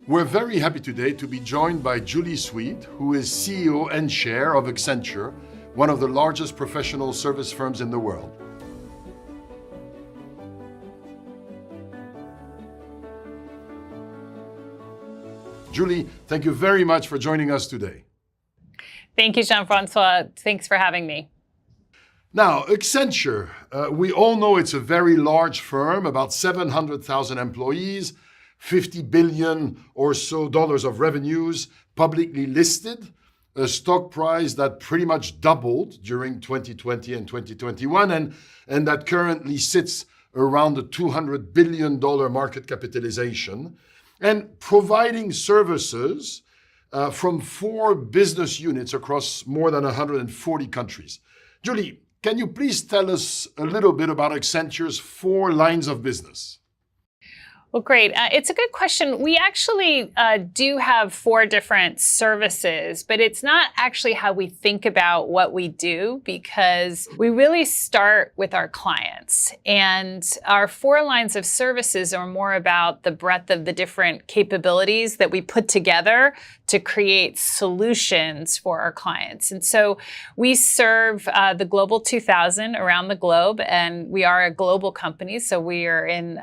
We're very happy today to be joined by Julie Sweet, who is CEO and Chair of Accenture, one of the largest professional service firms in the world. Julie, thank you very much for joining us today. Thank you, Jean-François. Thanks for having me. Now, Accenture, we all know it's a very large firm, about 700,000 employees, 50 billion or so dollars of revenues, publicly listed, a stock price that pretty much doubled during 2020 and 2021, and that currently sits around the $200 billion market capitalization, and providing services from 4 business units across more than 140 countries. Julie, can you please tell us a little bit about Accenture's 4 lines of business? Well, great. It's a good question. We actually do have 4 different services, but it's not actually how we think about what we do, because we really start with our clients. And our 4 lines of services are more about the breadth of the different capabilities that we put together to create solutions for our clients. And so we serve the Global 2000 around the globe, and we are a global company, so we are in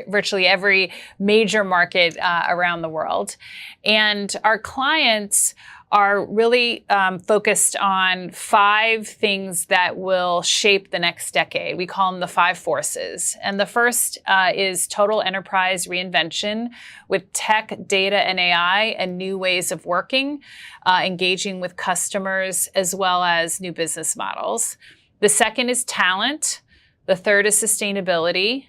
virtually every major market around the world. And our clients are really focused on 5 things that will shape the next decade. We call them the 5 forces. And the first is total enterprise reinvention with tech, data, and AI and new ways of working, engaging with customers, as well as new business models. The second is talent. The third is sustainability.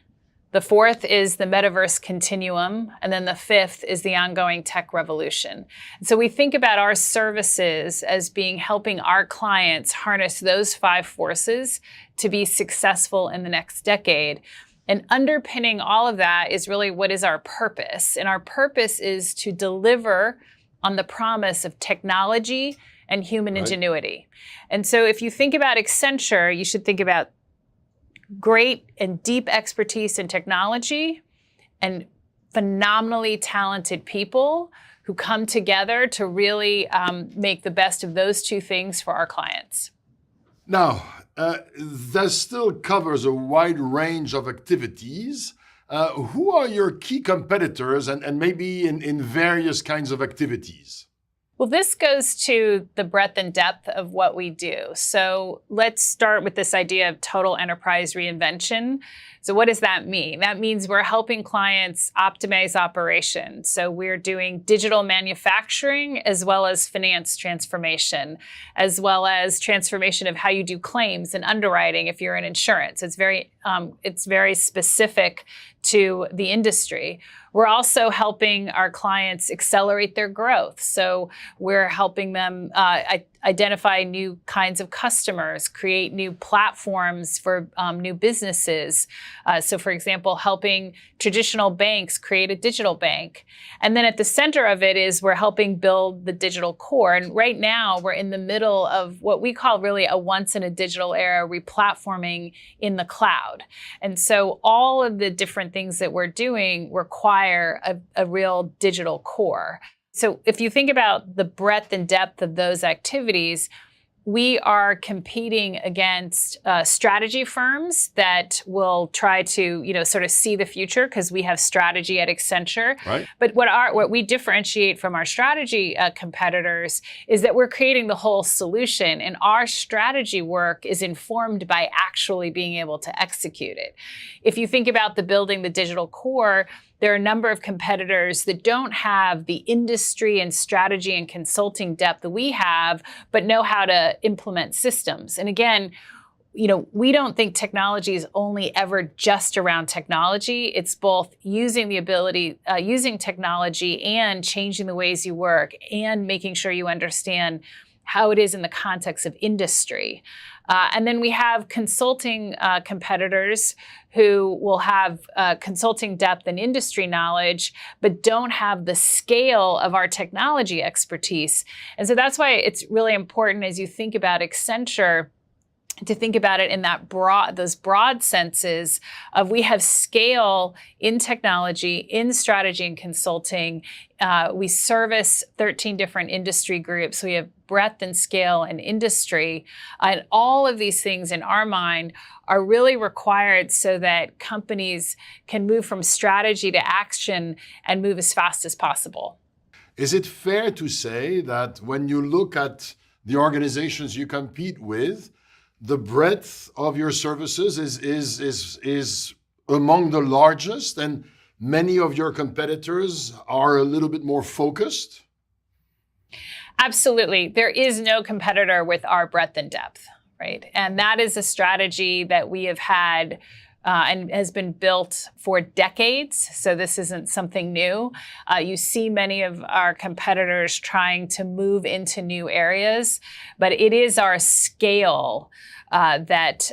The fourth is the metaverse continuum, and then the fifth is the ongoing tech revolution. So we think about our services as being helping our clients harness those 5 forces to be successful in the next decade. And underpinning all of that is really what is our purpose. And our purpose is to deliver on the promise of technology and human ingenuity. And so if you think about Accenture, you should think about great and deep expertise in technology and phenomenally talented people who come together to really make the best of those 2 things for our clients. Now, that still covers a wide range of activities. Who are your key competitors and maybe in various kinds of activities? Well, this goes to the breadth and depth of what we do. So let's start with this idea of total enterprise reinvention. So what does that mean? That means we're helping clients optimize operations. So we're doing digital manufacturing as well as finance transformation, as well as transformation of how you do claims and underwriting if you're in insurance. It's very specific to the industry. We're also helping our clients accelerate their growth. So we're helping them identify new kinds of customers, create new platforms for new businesses. So for example, helping traditional banks create a digital bank. And then at the center of it is we're helping build the digital core. And right now we're in the middle of what we call really a once in a digital era replatforming in the cloud. And so all of the different things that we're doing require a real digital core. So if you think about the breadth and depth of those activities, we are competing against strategy firms that will try to, sort of see the future because we have strategy at Accenture. Right. But what we differentiate from our strategy competitors is that we're creating the whole solution, and our strategy work is informed by actually being able to execute it. If you think about building the digital core, there are a number of competitors that don't have the industry and strategy and consulting depth that we have, but know how to implement systems. And again, we don't think technology is only ever just around technology. It's both using technology and changing the ways you work and making sure you understand how it is in the context of industry. And then we have consulting competitors who will have consulting depth and industry knowledge, but don't have the scale of our technology expertise. And so that's why it's really important as you think about Accenture to think about it in those broad senses of we have scale in technology, in strategy and consulting. We service 13 different industry groups. We have breadth and scale in industry. And all of these things in our mind are really required so that companies can move from strategy to action and move as fast as possible. Is it fair to say that when you look at the organizations you compete with, the breadth of your services is among the largest, and many of your competitors are a little bit more focused? Absolutely. There is no competitor with our breadth and depth, right? And that is a strategy that we have had and has been built for decades. So this isn't something new. You see many of our competitors trying to move into new areas, but it is our scale that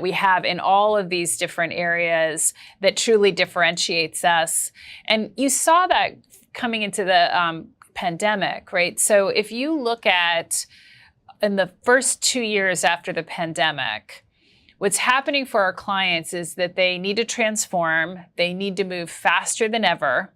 we have in all of these different areas that truly differentiates us. And you saw that coming into the pandemic, right? So if you look at in the first 2 years after the pandemic, what's happening for our clients is that they need to transform, they need to move faster than ever,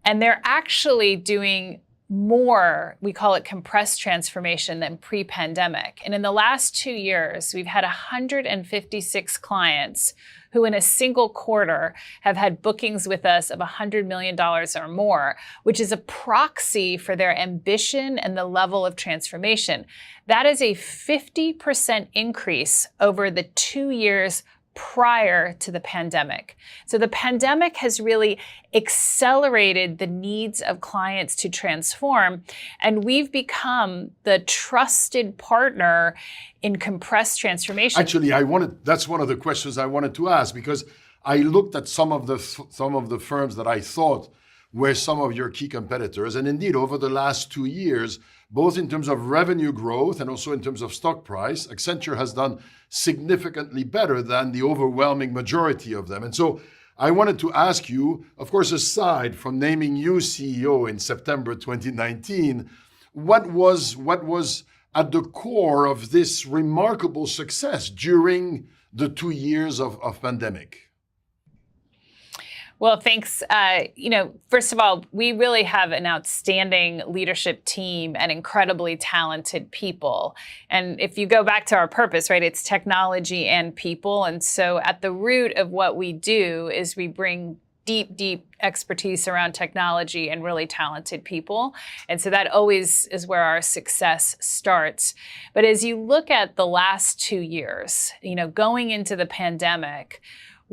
and they're actually doing more, we call it compressed transformation, than pre-pandemic. And in the last 2 years, we've had 156 clients who in a single quarter have had bookings with us of $100 million or more, which is a proxy for their ambition and the level of transformation. That is a 50% increase over the 2 years prior to the pandemic. So the pandemic has really accelerated the needs of clients to transform, and we've become the trusted partner in compressed transformation. Actually, that's one of the questions I wanted to ask, because I looked at some of the firms that I thought were some of your key competitors, and indeed over the last 2 years, both in terms of revenue growth and also in terms of stock price, Accenture has done significantly better than the overwhelming majority of them. And so I wanted to ask you, of course, aside from naming you CEO in September 2019, what was at the core of this remarkable success during the 2 years of pandemic? Well, thanks. First of all, we really have an outstanding leadership team and incredibly talented people. And if you go back to our purpose, right, it's technology and people. And so at the root of what we do is we bring deep expertise around technology and really talented people. And so that always is where our success starts. But as you look at the last 2 years, going into the pandemic,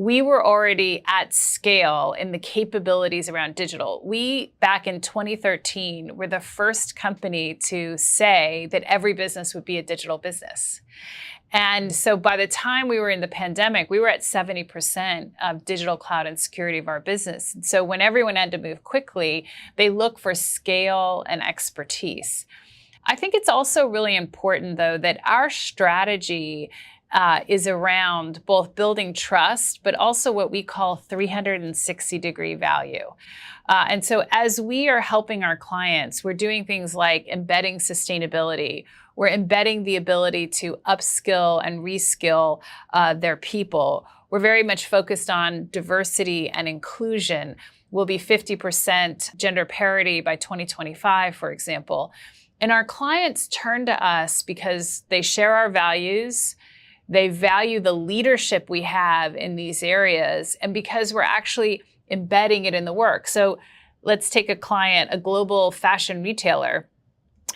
we were already at scale in the capabilities around digital. We, back in 2013, were the first company to say that every business would be a digital business. And so by the time we were in the pandemic, we were at 70% of digital, cloud, and security of our business. And so when everyone had to move quickly, they look for scale and expertise. I think it's also really important, though, that our strategy is around both building trust, but also what we call 360-degree value. And so as we are helping our clients, we're doing things like embedding sustainability. We're embedding the ability to upskill and reskill their people. We're very much focused on diversity and inclusion. We'll be 50% gender parity by 2025, for example. And our clients turn to us because they share our values. They value the leadership we have in these areas, and because we're actually embedding it in the work. So let's take a client, a global fashion retailer.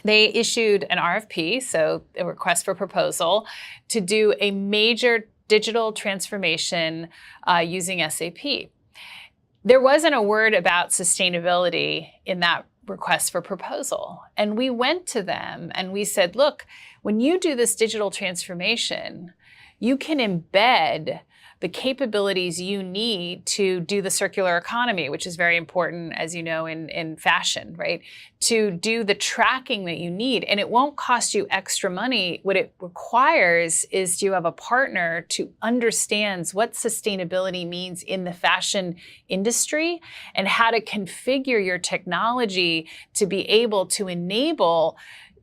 They issued an RFP, so a request for proposal, to do a major digital transformation using SAP. There wasn't a word about sustainability in that request for proposal. And we went to them and we said, look, when you do this digital transformation, you can embed the capabilities you need to do the circular economy, which is very important, as you know, in fashion, right? To do the tracking that you need. And it won't cost you extra money. What it requires is you have a partner who understands what sustainability means in the fashion industry and how to configure your technology to be able to enable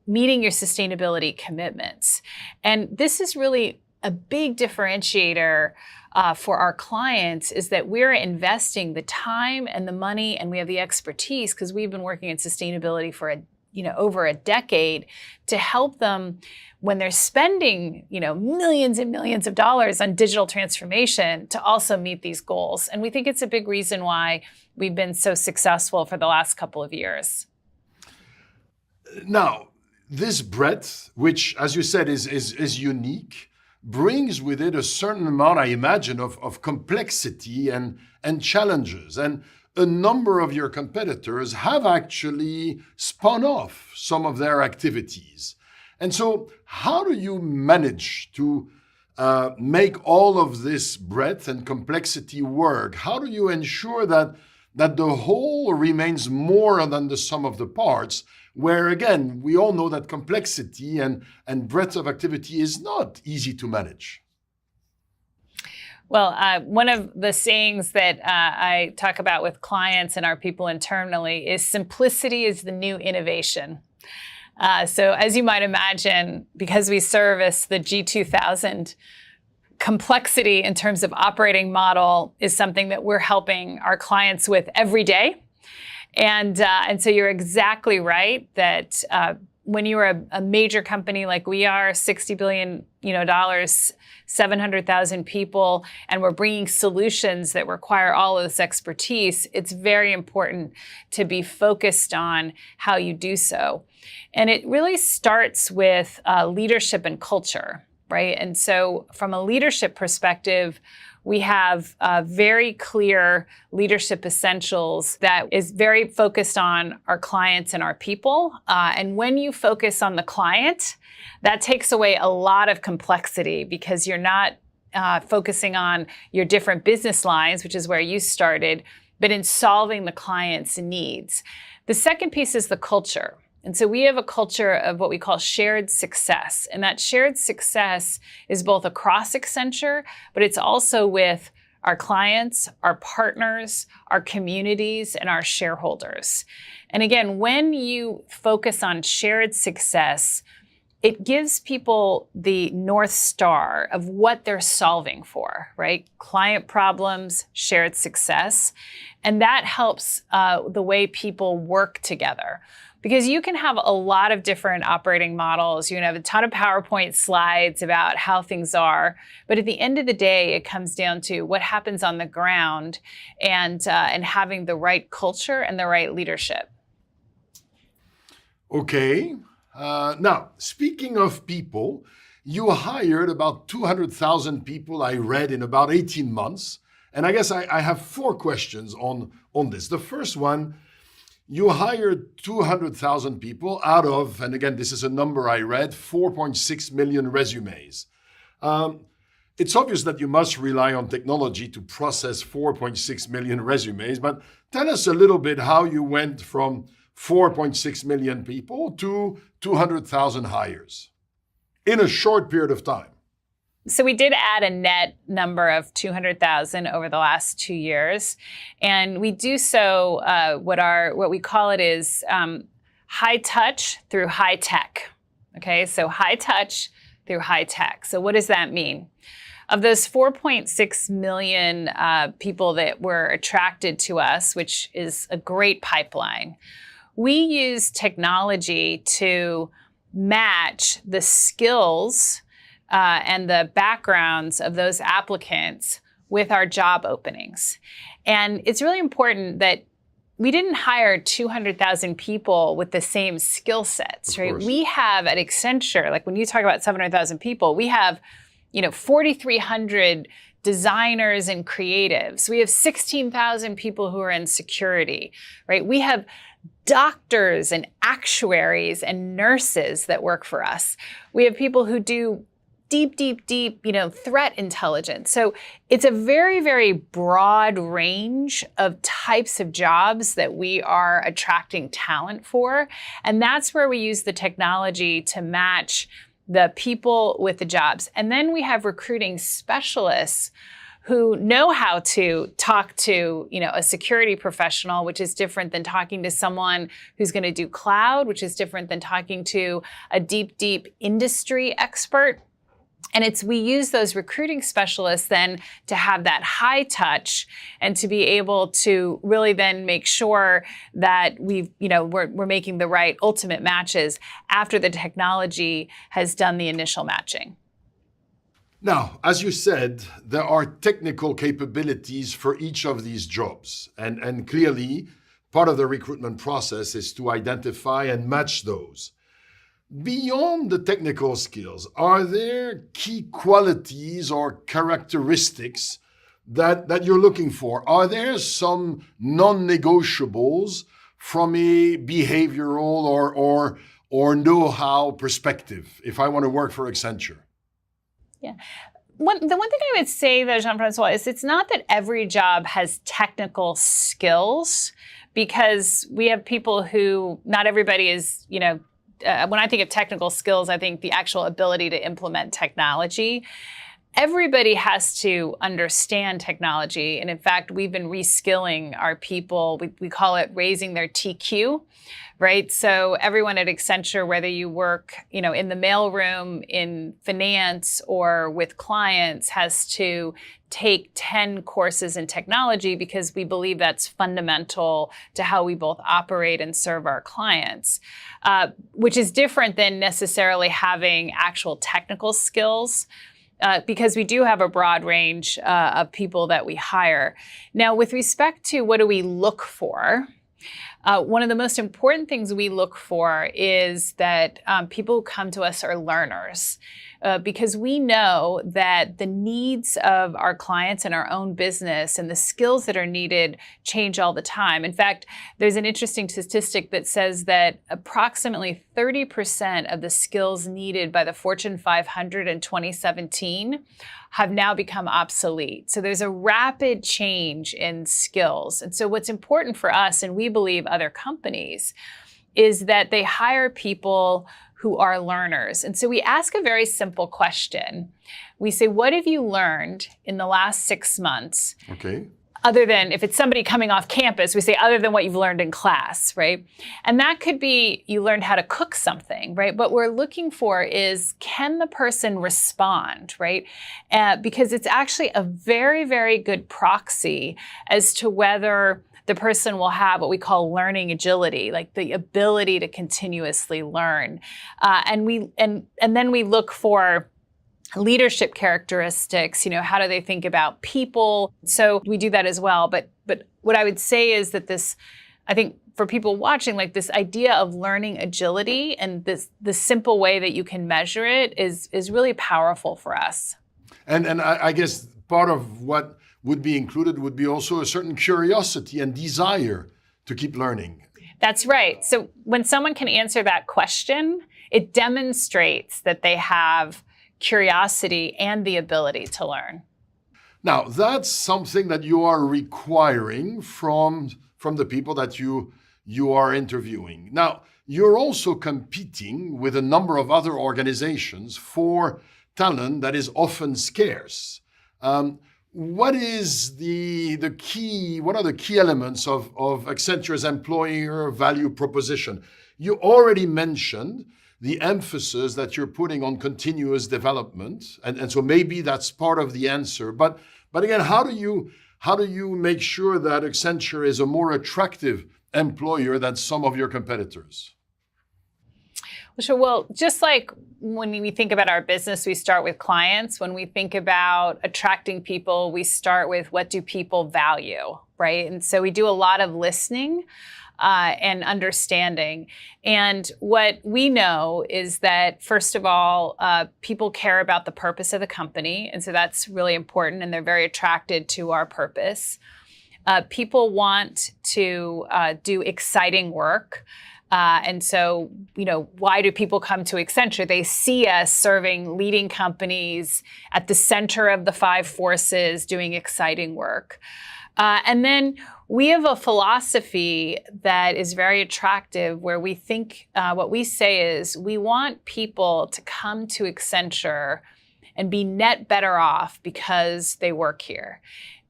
meeting your sustainability commitments. And this is really a big differentiator for our clients, is that we're investing the time and the money, and we have the expertise, because we've been working in sustainability for over a decade, to help them when they're spending millions and millions of dollars on digital transformation, to also meet these goals. And we think it's a big reason why we've been so successful for the last couple of years. Now, this breadth, which, as you said, is unique, brings with it a certain amount, I imagine, of complexity and challenges. And a number of your competitors have actually spun off some of their activities. And so how do you manage to make all of this breadth and complexity work? How do you ensure that the whole remains more than the sum of the parts, where, again, we all know that complexity and breadth of activity is not easy to manage? Well, one of the sayings that I talk about with clients and our people internally is simplicity is the new innovation. So as you might imagine, because we service the G2000, complexity in terms of operating model is something that we're helping our clients with every day. And so you're exactly right that when you're a major company like we are, $60 billion, 700,000 people, and we're bringing solutions that require all of this expertise, it's very important to be focused on how you do so. And it really starts with leadership and culture, right? And so from a leadership perspective, we have very clear leadership essentials that is very focused on our clients and our people. And when you focus on the client, that takes away a lot of complexity, because you're not focusing on your different business lines, which is where you started, but in solving the client's needs. The second piece is the culture. And so we have a culture of what we call shared success. And that shared success is both across Accenture, but it's also with our clients, our partners, our communities, and our shareholders. And again, when you focus on shared success, it gives people the North Star of what they're solving for, right? Client problems, shared success. And that helps the way people work together. Because you can have a lot of different operating models. You can have a ton of PowerPoint slides about how things are. But at the end of the day, it comes down to what happens on the ground and having the right culture and the right leadership. Okay. Now, speaking of people, you hired about 200,000 people, I read, in about 18 months. And I guess I have 4 questions on this. The first one, you hired 200,000 people out of, and again, this is a number I read, 4.6 million resumes. It's obvious that you must rely on technology to process 4.6 million resumes, but tell us a little bit how you went from 4.6 million people to 200,000 hires in a short period of time. So we did add a net number of 200,000 over the last 2 years. And we do so, what we call it is high touch through high tech. Okay, so high touch through high tech. So what does that mean? Of those 4.6 million people that were attracted to us, which is a great pipeline, we use technology to match the skills and the backgrounds of those applicants with our job openings. And it's really important that we didn't hire 200,000 people with the same skill sets, right? We have at Accenture, like when you talk about 700,000 people, we have 4,300 designers and creatives. We have 16,000 people who are in security, right? We have doctors and actuaries and nurses that work for us. We have people who do deep, threat intelligence. So it's a very, very broad range of types of jobs that we are attracting talent for. And that's where we use the technology to match the people with the jobs. And then we have recruiting specialists who know how to talk to, a security professional, which is different than talking to someone who's going to do cloud, which is different than talking to a deep industry expert. And we use those recruiting specialists then to have that high touch and to be able to really then make sure that we're making the right ultimate matches after the technology has done the initial matching. Now, as you said, there are technical capabilities for each of these jobs. And clearly, part of the recruitment process is to identify and match those. Beyond the technical skills, are there key qualities or characteristics that you're looking for? Are there some non-negotiables from a behavioral or know-how perspective if I want to work for Accenture? Yeah. The one thing I would say, though, Jean-François, is it's not that every job has technical skills, because we have people who, not everybody is, when I think of technical skills, I think the actual ability to implement technology. Everybody has to understand technology. And in fact, we've been reskilling our people. We call it raising their TQ, right? So everyone at Accenture, whether you work, in the mailroom, in finance, or with clients, has to take 10 courses in technology, because we believe that's fundamental to how we both operate and serve our clients, which is different than necessarily having actual technical skills. Because we do have a broad range of people that we hire. Now, with respect to what do we look for, one of the most important things we look for is that people who come to us are learners. Because we know that the needs of our clients and our own business and the skills that are needed change all the time. In fact, there's an interesting statistic that says that approximately 30% of the skills needed by the Fortune 500 in 2017 have now become obsolete. So there's a rapid change in skills. And so what's important for us, and we believe other companies, is that they hire people who are learners. And so we ask a very simple question. We say, what have you learned in the last 6 months? Okay. Other than, if it's somebody coming off campus, we say, other than what you've learned in class, right? And that could be, you learned how to cook something, right? What we're looking for is, can the person respond, right? Because it's actually a very, very good proxy as to whether the person will have what we call learning agility, like the ability to continuously learn. And then we look for leadership characteristics, how do they think about people? So we do that as well. But what I would say is that this, I think for people watching, like this idea of learning agility and the simple way that you can measure it is really powerful for us. And I guess part of what would be included would be also a certain curiosity and desire to keep learning. That's right. So when someone can answer that question, it demonstrates that they have curiosity and the ability to learn. Now, that's something that you are requiring from the people that you are interviewing. Now, you're also competing with a number of other organizations for talent that is often scarce. What is what are the key elements of Accenture's employer value proposition? You already mentioned the emphasis that you're putting on continuous development, and so maybe that's part of the answer. But again, how do you make sure that Accenture is a more attractive employer than some of your competitors? Sure. Well, just like when we think about our business, we start with clients. When we think about attracting people, we start with what do people value, right? And so we do a lot of listening and understanding. And what we know is that, first of all, people care about the purpose of the company. And so that's really important. And they're very attracted to our purpose. People want to do exciting work. And so, why do people come to Accenture? They see us serving leading companies at the center of the 5 forces, doing exciting work. And then we have a philosophy that is very attractive, where we think, what we say is, we want people to come to Accenture and be net better off because they work here.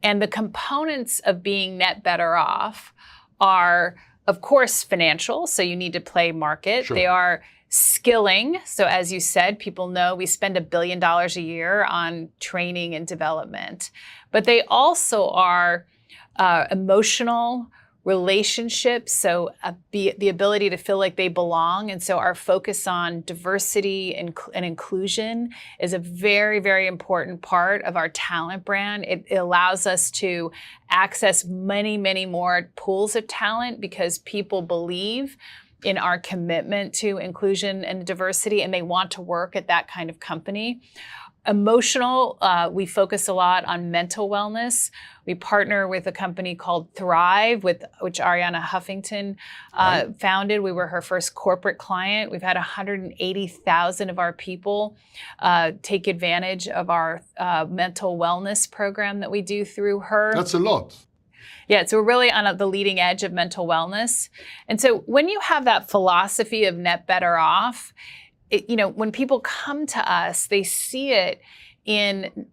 And the components of being net better off are, of course, financial. So you need to play market. Sure. They are skilling. So as you said, people know we spend $1 billion a year on training and development. But they also are emotional, relationships, so the ability to feel like they belong. And so our focus on diversity and inclusion is a very, very important part of our talent brand. It allows us to access many, many more pools of talent because people believe in our commitment to inclusion and diversity, and they want to work at that kind of company. Emotional, we focus a lot on mental wellness. We partner with a company called Thrive, which Arianna Huffington founded. We were her first corporate client. We've had 180,000 of our people take advantage of our mental wellness program that we do through her. That's a lot. Yeah, so we're really on the leading edge of mental wellness. And so when you have that philosophy of net better off, when people come to us, they see it in,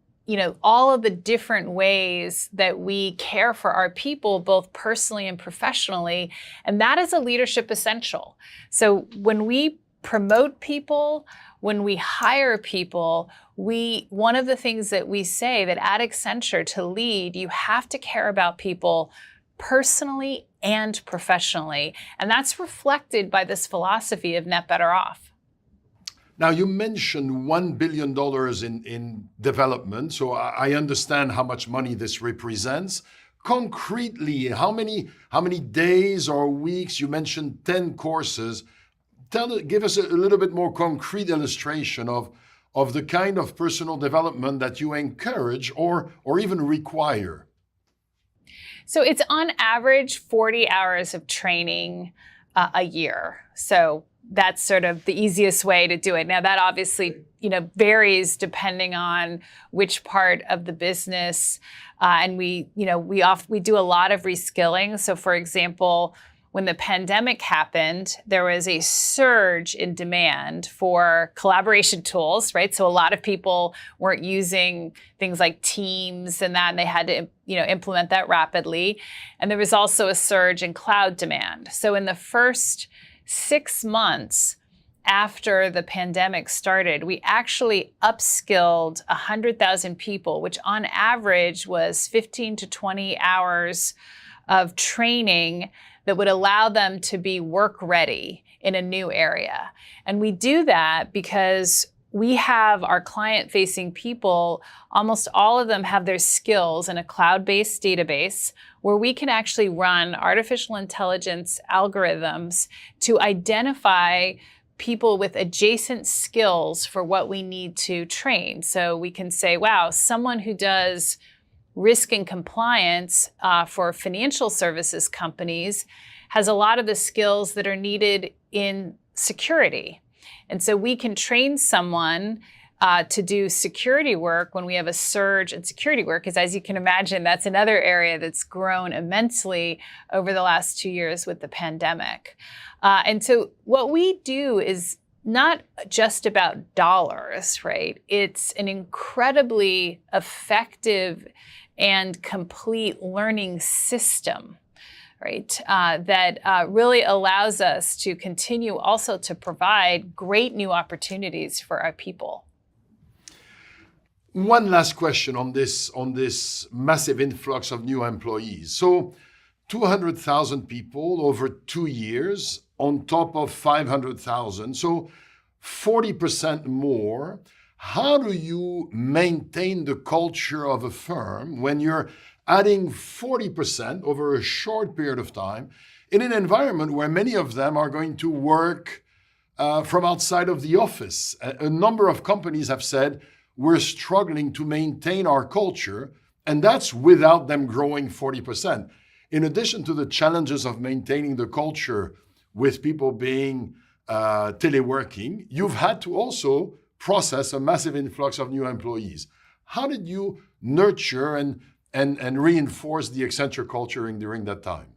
all of the different ways that we care for our people, both personally and professionally. And that is a leadership essential. So when we promote people, when we hire people, one of the things that we say that at Accenture to lead, you have to care about people personally and professionally. And that's reflected by this philosophy of net better off. Now, you mentioned $1 billion in development, so I understand how much money this represents. Concretely, how many days or weeks? You mentioned 10 courses. Give us a little bit more concrete illustration of the kind of personal development that you encourage or even require. So it's on average 40 hours of training a year. So that's sort of the easiest way to do it. Now that obviously, varies depending on which part of the business. And we do a lot of reskilling. So for example, when the pandemic happened, there was a surge in demand for collaboration tools, right? So a lot of people weren't using things like Teams and that, and they had to, implement that rapidly. And there was also a surge in cloud demand. So in the first 6 months after the pandemic started, we actually upskilled 100,000 people, which on average was 15 to 20 hours of training that would allow them to be work ready in a new area. And we do that because we have our client-facing people, almost all of them have their skills in a cloud-based database where we can actually run artificial intelligence algorithms to identify people with adjacent skills for what we need to train. So we can say, wow, someone who does risk and compliance for financial services companies has a lot of the skills that are needed in security. And so we can train someone to do security work when we have a surge in security work, because as you can imagine, that's another area that's grown immensely over the last 2 years with the pandemic. And so what we do is not just about dollars, right? It's an incredibly effective and complete learning system, right? That really allows us to continue also to provide great new opportunities for our people. One last question on this massive influx of new employees. So 200,000 people over 2 years on top of 500,000, so 40% more. How do you maintain the culture of a firm when you're adding 40% over a short period of time in an environment where many of them are going to work from outside of the office? A number of companies have said, we're struggling to maintain our culture, and that's without them growing 40%. In addition to the challenges of maintaining the culture with people being teleworking, you've had to also process a massive influx of new employees. How did you nurture and reinforce the Accenture culture during that time?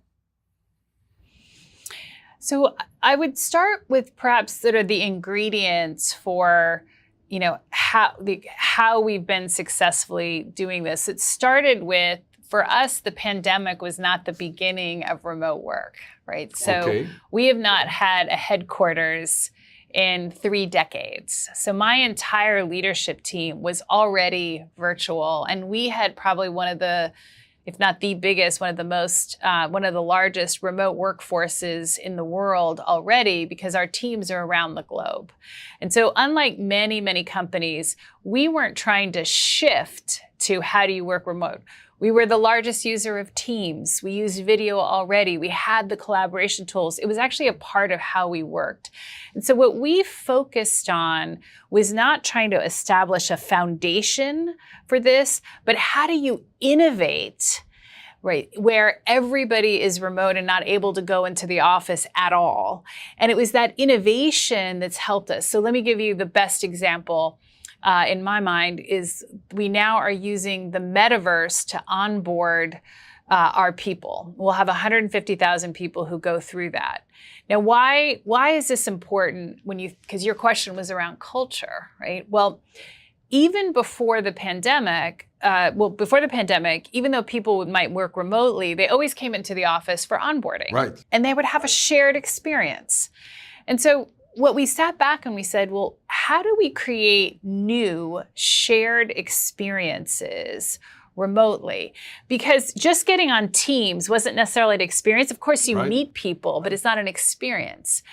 So I would start with perhaps sort of the ingredients for how we've been successfully doing this. It started with, for us, the pandemic was not the beginning of remote work, right? So we have not had a headquarters in 3 decades. So my entire leadership team was already virtual, and we had probably one of the, if not the biggest, one of the largest remote workforces in the world already, because our teams are around the globe. And so unlike many, many companies, we weren't trying to shift to how do you work remote. We were the largest user of Teams. We used video already. We had the collaboration tools. It was actually a part of how we worked. And so what we focused on was not trying to establish a foundation for this, but how do you innovate, right, where everybody is remote and not able to go into the office at all. And it was that innovation that's helped us. So let me give you the best example. In my mind, is we now are using the metaverse to onboard our people. We'll have 150,000 people who go through that. Now, why is this important because your question was around culture, right? Well, even before the pandemic, even though people might work remotely, they always came into the office for onboarding. Right. And they would have a shared experience. And so what we sat back and we said, well, how do we create new shared experiences remotely? Because just getting on Teams wasn't necessarily an experience. Of course, you meet people, but it's not an experience.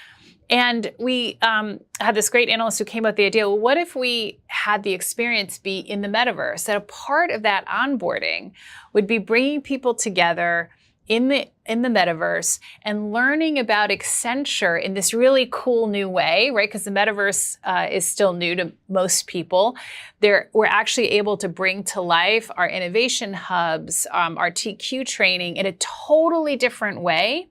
And we had this great analyst who came up with the idea, well, what if we had the experience be in the metaverse? That a part of that onboarding would be bringing people together in the metaverse and learning about Accenture in this really cool new way, right? Because the metaverse is still new to most people. We're actually able to bring to life our innovation hubs, our TQ training in a totally different way.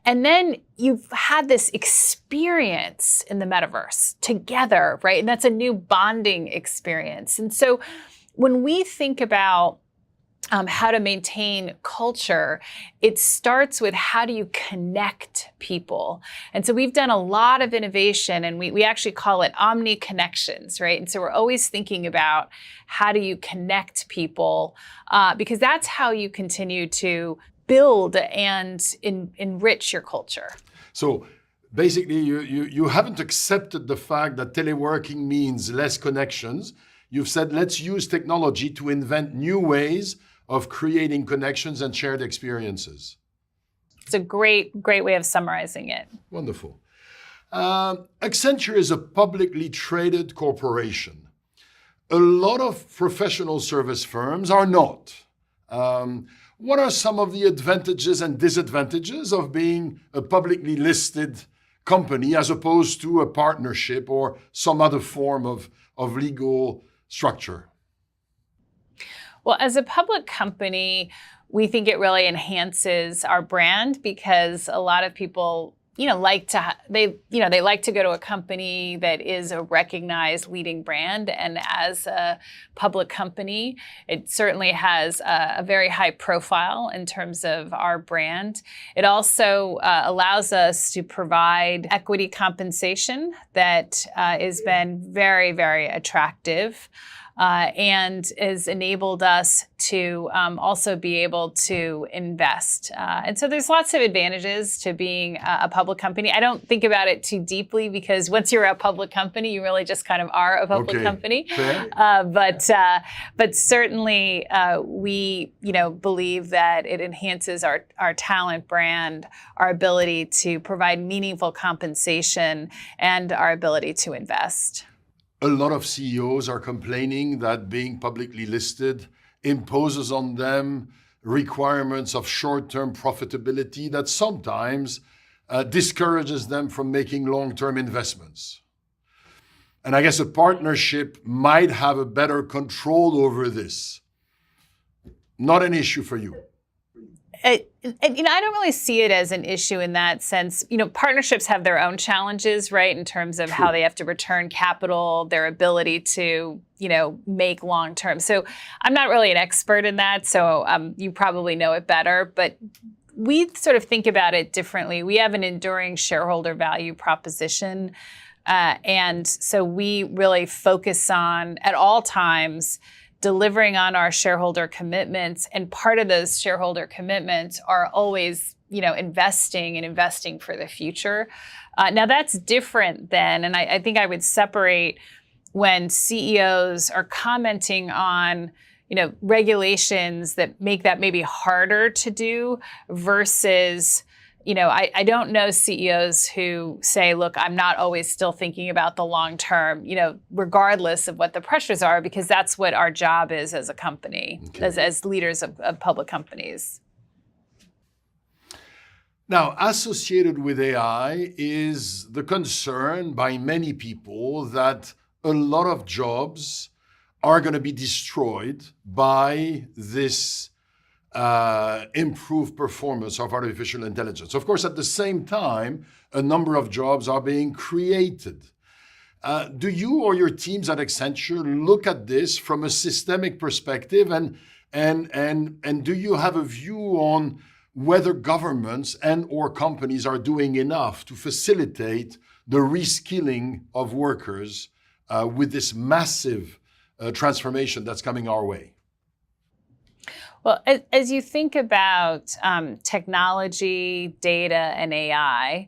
And then you've had this experience in the metaverse together, right? And that's a new bonding experience. And so when we think about how to maintain culture, it starts with how do you connect people. And so we've done a lot of innovation, and we actually call it omni connections, right? And so we're always thinking about how do you connect people, because that's how you continue to build and enrich your culture. So basically, you haven't accepted the fact that teleworking means less connections. You've said, let's use technology to invent new ways of creating connections and shared experiences. It's a great way of summarizing it. Wonderful. Accenture is a publicly traded corporation. A lot of professional service firms are not. What are some of the advantages and disadvantages of being a publicly listed company as opposed to a partnership or some other form of legal structure? Well, as a public company, we think it really enhances our brand because a lot of people, like to go to a company that is a recognized leading brand. And as a public company, it certainly has a very high profile in terms of our brand. It also allows us to provide equity compensation that has been very, very attractive. And has enabled us to also be able to invest. And so there's lots of advantages to being a public company. I don't think about it too deeply because once you're a public company, you really just kind of are a public company. But certainly we believe that it enhances our talent brand, our ability to provide meaningful compensation, and our ability to invest. A lot of CEOs are complaining that being publicly listed imposes on them requirements of short-term profitability that sometimes discourages them from making long-term investments. And I guess a partnership might have a better control over this. Not an issue for you. I don't really see it as an issue in that sense. Partnerships have their own challenges, right, in terms of how they have to return capital, their ability to, make long term. So I'm not really an expert in that, so you probably know it better. But we sort of think about it differently. We have an enduring shareholder value proposition. And so we really focus on, at all times, delivering on our shareholder commitments. And part of those shareholder commitments are always, investing for the future. Now that's different than, and I think I would separate when CEOs are commenting on, regulations that make that maybe harder to do versus, I don't know CEOs who say, look, I'm not always still thinking about the long term, regardless of what the pressures are, because that's what our job is as a company, as leaders of public companies. Now, associated with AI is the concern by many people that a lot of jobs are going to be destroyed by this improved performance of artificial intelligence. Of course, at the same time, a number of jobs are being created. Do you or your teams at Accenture look at this from a systemic perspective, and do you have a view on whether governments and or companies are doing enough to facilitate the reskilling of workers with this massive transformation that's coming our way? Well, as you think about technology, data, and AI,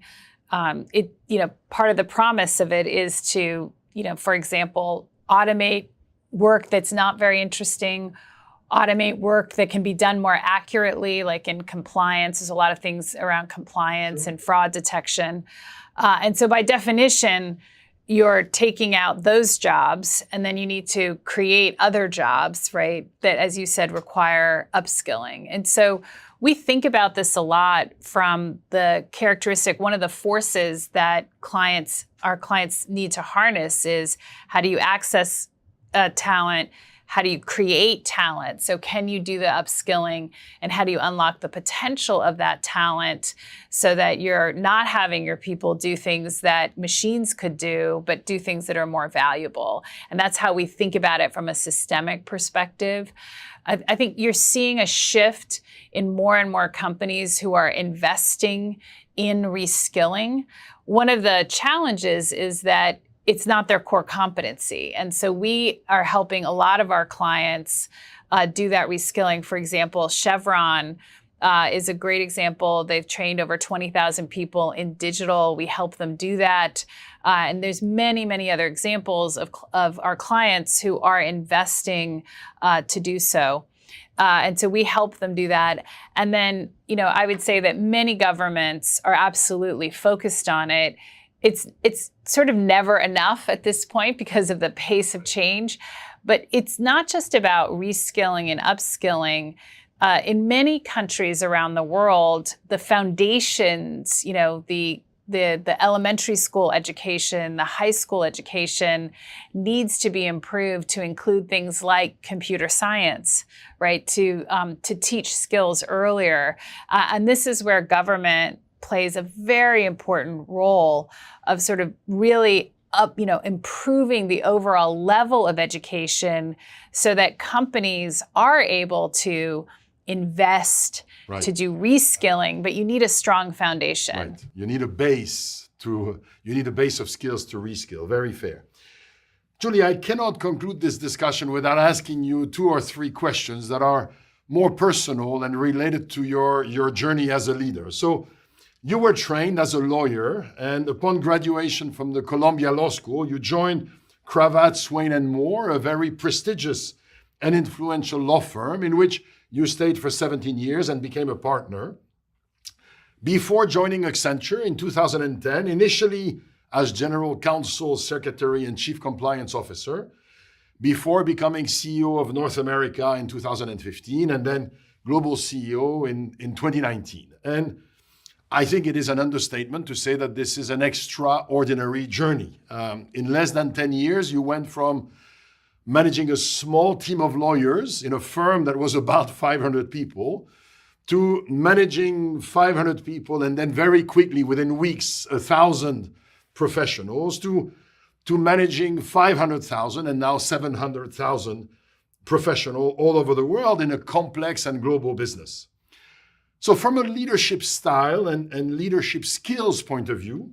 part of the promise of it is to, for example, automate work that's not very interesting, automate work that can be done more accurately, like in compliance. There's a lot of things around compliance and fraud detection. And so by definition, you're taking out those jobs, and then you need to create other jobs, right, that, as you said, require upskilling. And so we think about this a lot from the characteristic, one of the forces that our clients need to harness is, how do you access talent? How do you create talent? So can you do the upskilling, and how do you unlock the potential of that talent so that you're not having your people do things that machines could do, but do things that are more valuable? And that's how we think about it from a systemic perspective. I think you're seeing a shift in more and more companies who are investing in reskilling. One of the challenges is that it's not their core competency. And so we are helping a lot of our clients do that reskilling. For example, Chevron is a great example. They've trained over 20,000 people in digital. We help them do that. And there's many, many other examples of our clients who are investing to do so. And so we help them do that. And then, I would say that many governments are absolutely focused on it. It's sort of never enough at this point because of the pace of change. But it's not just about reskilling and upskilling. In many countries around the world, the foundations, the elementary school education, the high school education needs to be improved to include things like computer science, right? To teach skills earlier. And this is where government plays a very important role of sort of really improving the overall level of education so that companies are able to invest, right, to do reskilling, but you need a strong foundation. Right. You need a base of skills to reskill. Very fair. Julie, I cannot conclude this discussion without asking you 2 or 3 questions that are more personal and related to your journey as a leader. So, you were trained as a lawyer, and upon graduation from the Columbia Law School, you joined Cravat, Swaine & Moore, a very prestigious and influential law firm in which you stayed for 17 years and became a partner. Before joining Accenture in 2010, initially as General Counsel, Secretary, and Chief Compliance Officer, before becoming CEO of North America in 2015, and then Global CEO in 2019. And I think it is an understatement to say that this is an extraordinary journey. In less than 10 years, you went from managing a small team of lawyers in a firm that was about 500 people to managing 500 people, and then very quickly, within weeks, 1,000 professionals, to managing 500,000 and now 700,000 professionals all over the world in a complex and global business. So from a leadership style and leadership skills point of view,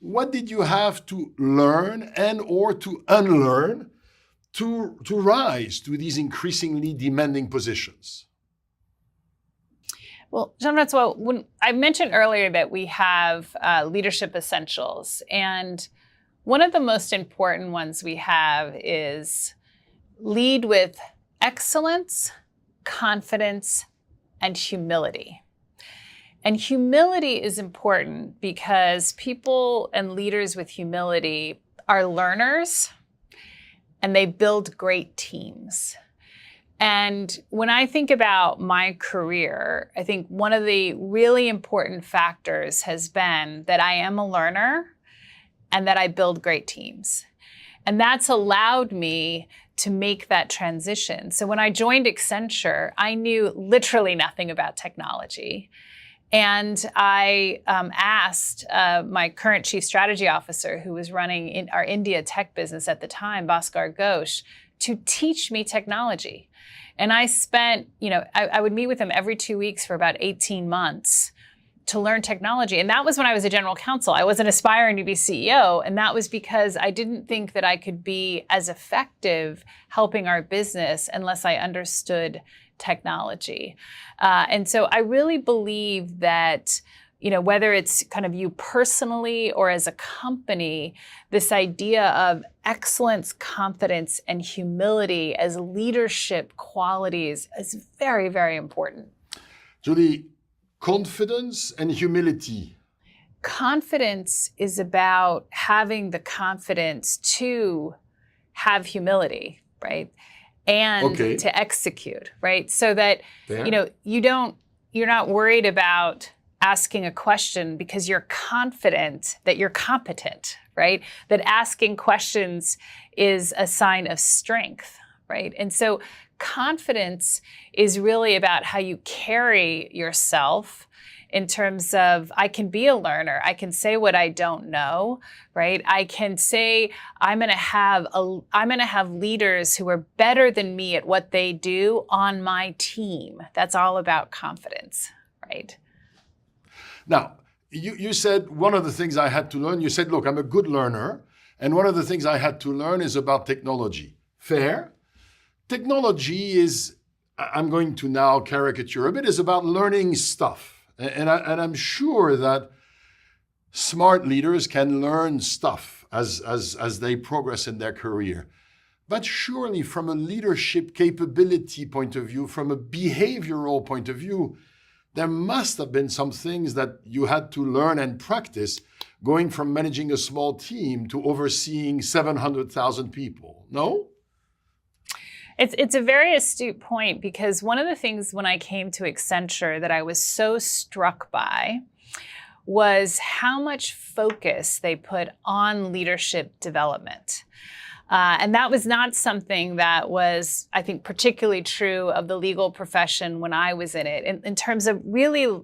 what did you have to learn and or to unlearn to rise to these increasingly demanding positions? Well, Jean-François, when I mentioned earlier that we have leadership essentials, and one of the most important ones we have is lead with excellence, confidence, and humility. And humility is important because people and leaders with humility are learners and they build great teams. And when I think about my career, I think one of the really important factors has been that I am a learner and that I build great teams. And that's allowed me to make that transition. So when I joined Accenture, I knew literally nothing about technology. And I asked my current chief strategy officer, who was running our India tech business at the time, Bhaskar Ghosh, to teach me technology. And I spent, I would meet with him every 2 weeks for about 18 months to learn technology. And that was when I was a general counsel. I wasn't aspiring to be CEO. And that was because I didn't think that I could be as effective helping our business unless I understood technology. And so I really believe that, whether it's kind of you personally or as a company, this idea of excellence, confidence, and humility as leadership qualities is very, very important. Julie, confidence and humility. Confidence is about having the confidence to have humility, right? And to execute, right? So that, you're not worried about asking a question because you're confident that you're competent, right? That asking questions is a sign of strength, right? And so confidence is really about how you carry yourself in terms of, I can be a learner. I can say what I don't know, right? I can say I'm going to have leaders who are better than me at what they do on my team. That's all about confidence, right? Now, you said one of the things I had to learn, you said, look, I'm a good learner. And one of the things I had to learn is about technology. Fair. Technology is, I'm going to now caricature a bit, is about learning stuff. And I'm sure that smart leaders can learn stuff as they progress in their career. But surely from a leadership capability point of view, from a behavioral point of view, there must have been some things that you had to learn and practice going from managing a small team to overseeing 700,000 people, no? It's a very astute point, because one of the things when I came to Accenture that I was so struck by was how much focus they put on leadership development. And that was not something that was, I think, particularly true of the legal profession when I was in it, in terms of really,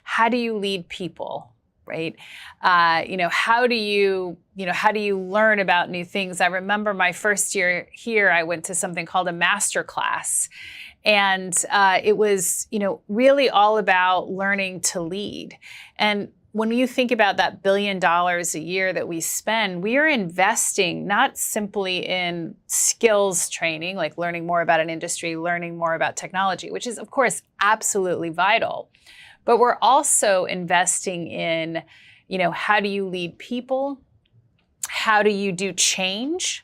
how do you lead people, right? How do you learn about new things? I remember my first year here, I went to something called a master class. And it was, really all about learning to lead. And when you think about that $1 billion a year that we spend, we are investing not simply in skills training, like learning more about an industry, learning more about technology, which is, of course, absolutely vital. But we're also investing in, how do you lead people? How do you do change?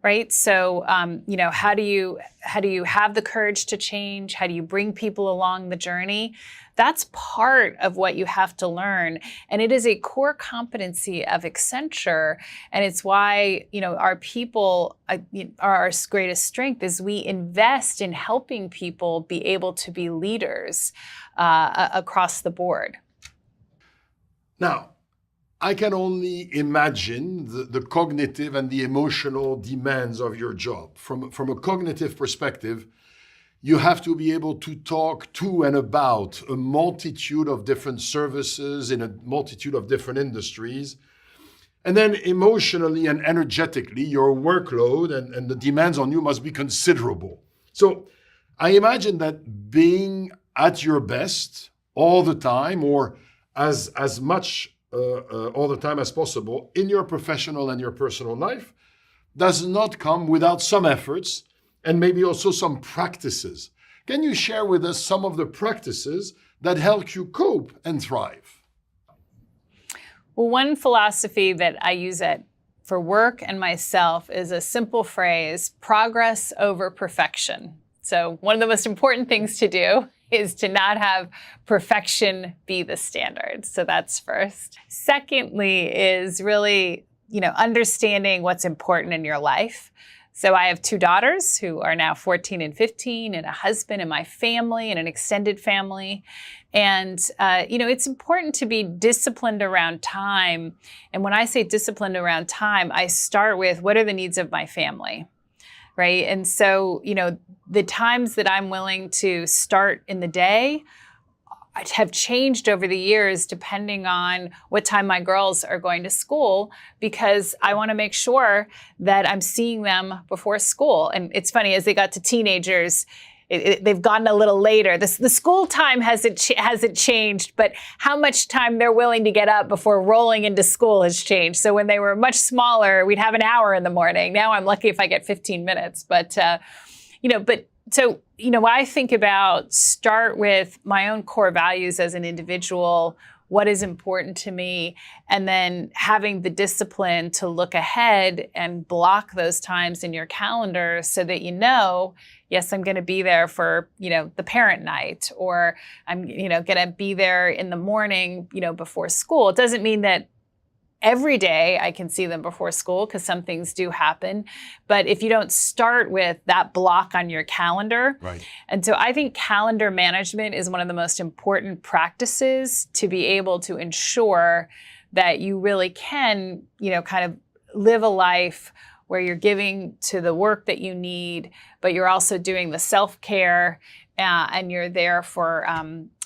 Right? So, how do you have the courage to change? How do you bring people along the journey? That's part of what you have to learn. And it is a core competency of Accenture. And it's why, our people are our greatest strength, is we invest in helping people be able to be leaders across the board. Now, I can only imagine the cognitive and the emotional demands of your job. From a cognitive perspective, you have to be able to talk to and about a multitude of different services in a multitude of different industries. And then emotionally and energetically, your workload and the demands on you must be considerable. So I imagine that being at your best all the time, or as much all the time as possible in your professional and your personal life does not come without some efforts and maybe also some practices. Can you share with us some of the practices that help you cope and thrive? Well, one philosophy that I use for work and myself is a simple phrase: progress over perfection. So one of the most important things to do is to not have perfection be the standard. So that's first. Secondly is really, understanding what's important in your life. So I have 2 daughters who are now 14 and 15, and a husband, and my family, and an extended family. And, it's important to be disciplined around time. And when I say disciplined around time, I start with, what are the needs of my family? Right? And so, the times that I'm willing to start in the day have changed over the years depending on what time my girls are going to school, because I want to make sure that I'm seeing them before school. And it's funny, as they got to teenagers, they've gotten a little later. The school time hasn't changed, but how much time they're willing to get up before rolling into school has changed. So when they were much smaller, we'd have an hour in the morning. Now I'm lucky if I get 15 minutes. So I think about, start with my own core values as an individual, what is important to me, and then having the discipline to look ahead and block those times in your calendar so that yes, I'm going to be there for, the parent night, or I'm, going to be there in the morning, before school. It doesn't mean that every day I can see them before school, because some things do happen. But if you don't start with that block on your calendar. Right. And so I think calendar management is one of the most important practices to be able to ensure that you really can, kind of live a life where you're giving to the work that you need, but you're also doing the self-care, and you're there for,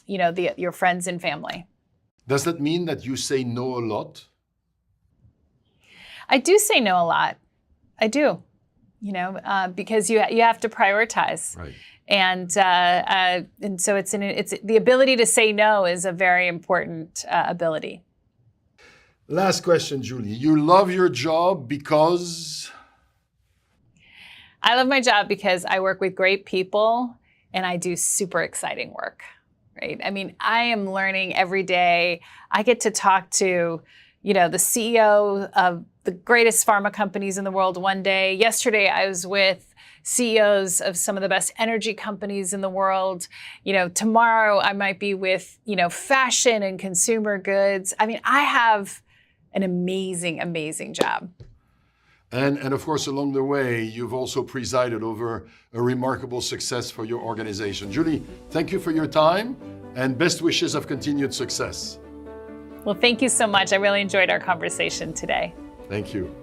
your friends and family. Does that mean that you say no a lot? I do say no a lot. I do, because you have to prioritize. Right. And so it's the ability to say no is a very important ability. Last question, Julie. You love your job because? I love my job because I work with great people and I do super exciting work, right? I mean, I am learning every day. I get to talk to, the CEO of the greatest pharma companies in the world one day. Yesterday, I was with CEOs of some of the best energy companies in the world. Tomorrow I might be with, fashion and consumer goods. I mean, I have an amazing, amazing job. And of course, along the way, you've also presided over a remarkable success for your organization. Julie, thank you for your time and best wishes of continued success. Well, thank you so much. I really enjoyed our conversation today. Thank you.